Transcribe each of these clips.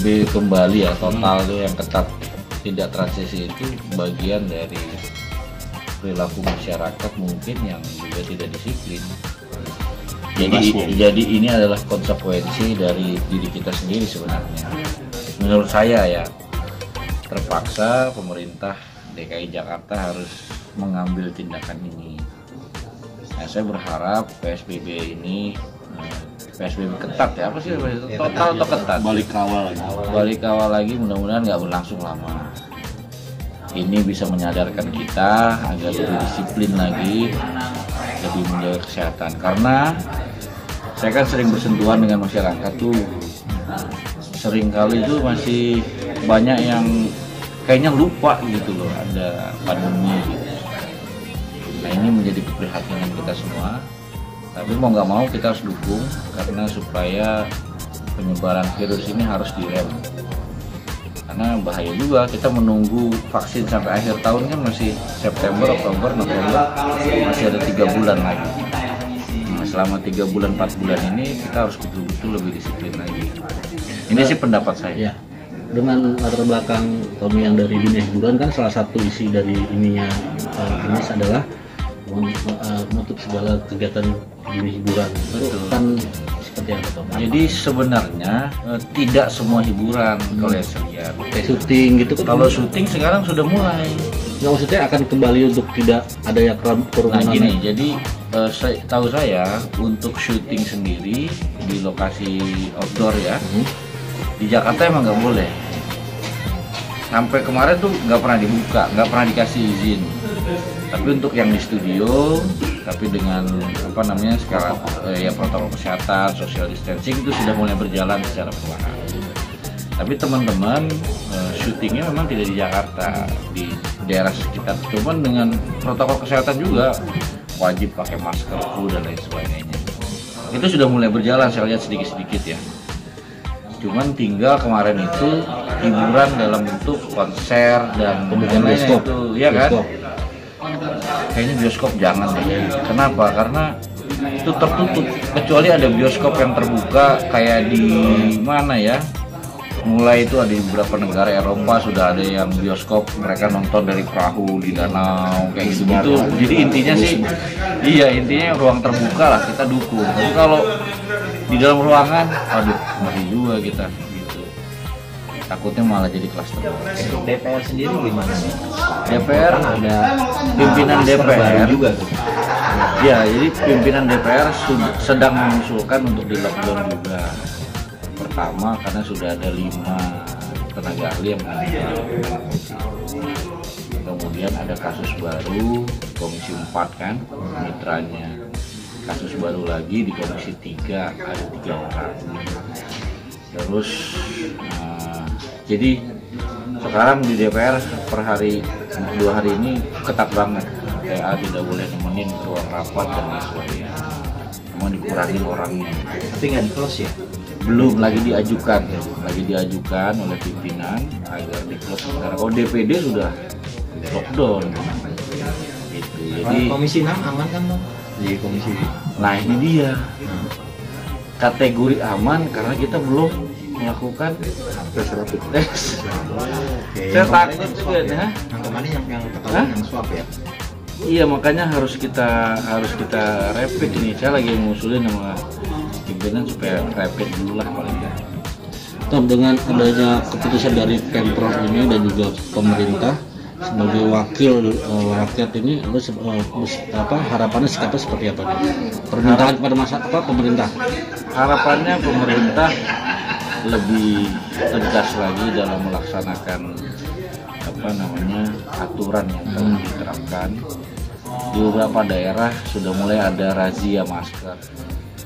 PSBB kembali ya total tuh yang ketat, tidak transisi itu bagian dari perilaku masyarakat mungkin yang juga tidak disiplin. Jadi ini adalah konsekuensi dari diri kita sendiri sebenarnya. Menurut saya ya, terpaksa pemerintah DKI Jakarta harus mengambil tindakan ini. Nah, saya berharap PSBB ini PSBB ketat ya, apa sih total atau ketat? Balik awal lagi, mudah-mudahan nggak berlangsung lama. Ini bisa menyadarkan kita agar lebih disiplin lagi, lebih menjaga kesehatan. Karena saya kan sering bersentuhan dengan masyarakat tuh, sering kali itu masih banyak yang kayaknya lupa gitu loh ada pandemi gitu. Nah, ini menjadi keprihatinan kita semua. Tapi mau nggak mau kita harus dukung karena supaya penyebaran virus ini harus direm. Karena bahaya juga kita menunggu vaksin sampai akhir tahun kan masih September, Oktober, November, masih ada 3 bulan lagi. Nah, selama 3 bulan 4 bulan ini kita harus betul-betul lebih disiplin lagi. Ini sih pendapat saya. Ya. Dengan latar belakang Tommy yang dari dunia hiburan kan salah satu isi dari ininya ini adalah menutup segala kegiatan dunia hiburan. Itu kan seperti apa Tom? Jadi sebenarnya tidak semua hiburan kalau yang saya lihat. Kayak syuting gitu kan. Kalau syuting sekarang sudah mulai. Nggak, maksudnya akan kembali untuk tidak ada yang kerumunan. Nah gini, jadi tahu saya untuk syuting sendiri di lokasi outdoor ya, di Jakarta emang nggak boleh. Sampai kemarin tuh nggak pernah dibuka, nggak pernah dikasih izin. Tapi untuk yang di studio, tapi dengan apa namanya sekarang ya protokol kesehatan, social distancing itu sudah mulai berjalan secara perlahan. Tapi teman-teman syutingnya memang tidak di Jakarta, di daerah sekitar. Cuman dengan protokol kesehatan juga wajib pakai masker, flu dan lain sebagainya. Itu sudah mulai berjalan, saya lihat sedikit-sedikit ya. Cuman tinggal kemarin itu hiburan dalam bentuk konser dan kemudian bioskop itu, ya kan? Kayaknya bioskop jangan deh. Kenapa? Karena itu tertutup. Kecuali ada bioskop yang terbuka kayak di mana ya? Mulai itu ada di beberapa negara Eropa sudah ada yang bioskop mereka nonton dari perahu di danau kayak gitu. Jadi intinya sih, iya intinya ruang terbuka lah kita dukung. Tapi kalau di dalam ruangan, aduh ngeri juga kita gitu. Takutnya malah jadi klaster. DPR sendiri gimana nih? DPR Ada pimpinan DPR juga tuh. Ya, jadi pimpinan DPR sedang mengusulkan untuk di lockdown juga. Pertama karena sudah ada 5 tenaga ahli yang meninggal. Kemudian ada kasus baru Komisi 4 kan, mitranya. Kasus baru lagi di Komisi 3 ada 3 orang. Terus jadi sekarang di DPR per hari 2 hari ini ketat banget. TA tidak boleh nemenin ke ruang rapat dan lain sebagainya. Memang dikurangin orangnya. Tapi nggak di close ya? Belum, lagi diajukan oleh pimpinan agar di close. Karena kalau DPD sudah lockdown. Gitu. Jadi Komisi 6 aman kan Bang? Di komisi. Nah ini dia kategori aman karena kita belum melakukan tes rapid test. Saya takut juga ya. Yang kemarin yang ketahuan yang swab ya. Iya makanya harus kita rapid ini. Saya lagi ngusulin sama pimpinan supaya rapid dulu lah paling nggak. Tom, dengan adanya keputusan dari Pemprov ini dan juga pemerintah sebagai wakil rakyat ini, harapannya sikapnya seperti apa nih? Permintaan kepada pemerintah? Harapannya pemerintah lebih tegas lagi dalam melaksanakan aturan yang telah diterapkan. Di beberapa daerah sudah mulai ada razia masker.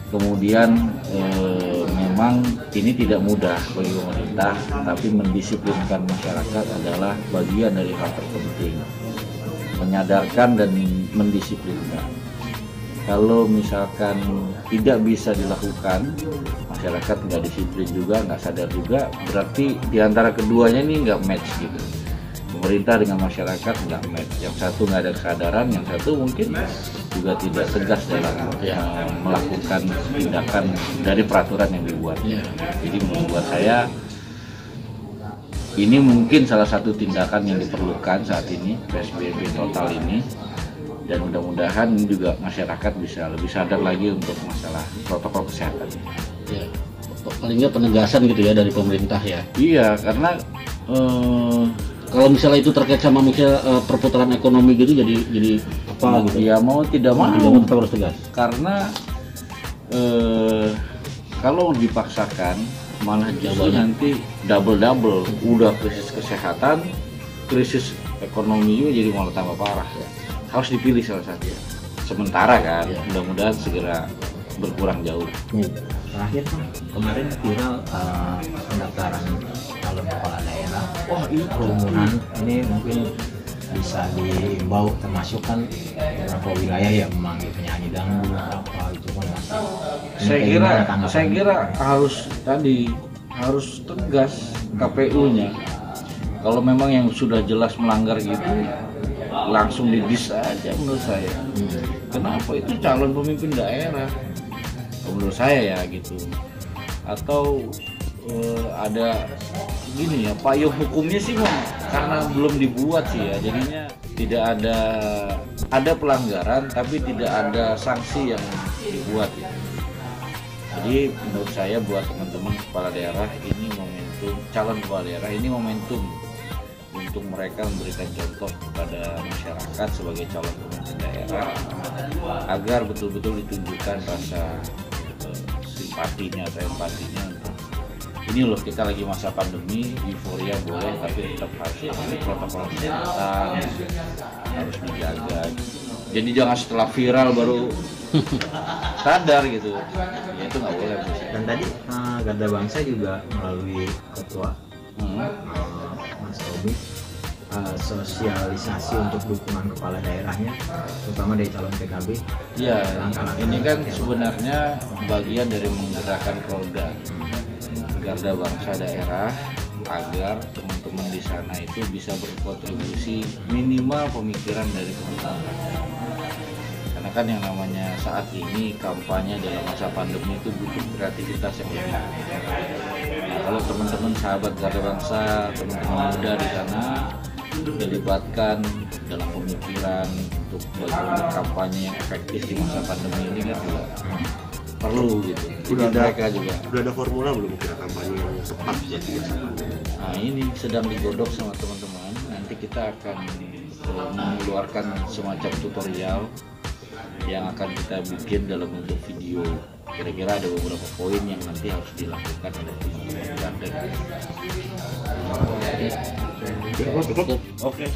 Kemudian memang ini tidak mudah bagi pemerintah, tapi mendisiplinkan masyarakat adalah bagian dari hal terpenting. Menyadarkan dan mendisiplinkan. Kalau misalkan tidak bisa dilakukan, masyarakat nggak disiplin juga, nggak sadar juga, berarti diantara keduanya ini nggak match gitu. Pemerintah dengan masyarakat nggak match. Yang satu nggak ada kesadaran, yang satu mungkin juga tidak tegas dalam melakukan tindakan dari peraturan yang dibuat. Jadi membuat saya ini mungkin salah satu tindakan yang diperlukan saat ini PSBB total ini, dan mudah-mudahan juga masyarakat bisa lebih sadar lagi untuk masalah protokol kesehatan. Ya, paling nggak penegasan gitu ya dari pemerintah ya. Iya, karena Kalau misalnya itu terkait sama misalnya perputaran ekonomi gitu, jadi apa gitu? ya mau tidak mau Tetap harus tegas. karena kalau dipaksakan malah justru nanti double udah krisis kesehatan, krisis ekonomi juga jadi malah tambah parah. Harus dipilih salah satu sementara kan, mudah-mudahan segera berkurang jauh. Terakhir kan kemarin viral pendaftaran calon kepala daerah. Wah, ini kerumunan, ini mungkin bisa diimbau, termasuk kan beberapa wilayah yang memanggil penyanyi dangdut apa itu kan masih. Saya kira harus tegas KPU-nya. Kalau memang yang sudah jelas melanggar gitu, langsung didis aja menurut saya. Kenapa? Itu calon pemimpin daerah menurut saya ya gitu. Atau ada gini ya, payung hukumnya sih karena belum dibuat sih ya, jadinya tidak ada pelanggaran tapi tidak ada sanksi yang dibuat ya. Jadi menurut saya buat teman-teman kepala daerah ini momentum, calon kepala daerah ini momentum untuk mereka memberikan contoh kepada masyarakat sebagai calon pemimpin daerah agar betul-betul ditunjukkan rasa simpatinya atau empatinya untuk ini loh, kita lagi masa pandemi, euforia boleh tapi tetap harus protokol kesehatan harus dijaga. Jadi jangan setelah viral baru sadar gitu, ya itu nggak boleh. Dan tadi Garda Bangsa juga melalui ketua Mas Tobi sosialisasi untuk dukungan kepala daerahnya, terutama dari calon PKB. Ya, ini kan sebenarnya bagian dari menggerakkan roda Garda Bangsa daerah agar teman-teman di sana itu bisa berkontribusi minimal pemikiran dari teman-teman. Karena kan yang namanya saat ini kampanye dalam masa pandemi itu butuh kreativitas yang lebih. Nah, kalau teman-teman sahabat Garda Bangsa, teman-teman muda di sana dilibatkan dalam pemikiran untuk bagaimana kampanye yang efektif di masa pandemi ini kan juga perlu gitu. Mereka juga udah ada formula belum kira kampanye yang tepat buat masa pandemi? Nah, ini sedang digodok sama teman-teman. Nanti kita akan mengeluarkan semacam tutorial yang akan kita bikin dalam bentuk video. Kira-kira ada beberapa poin yang nanti harus dilakukan oleh teman-teman. Oke.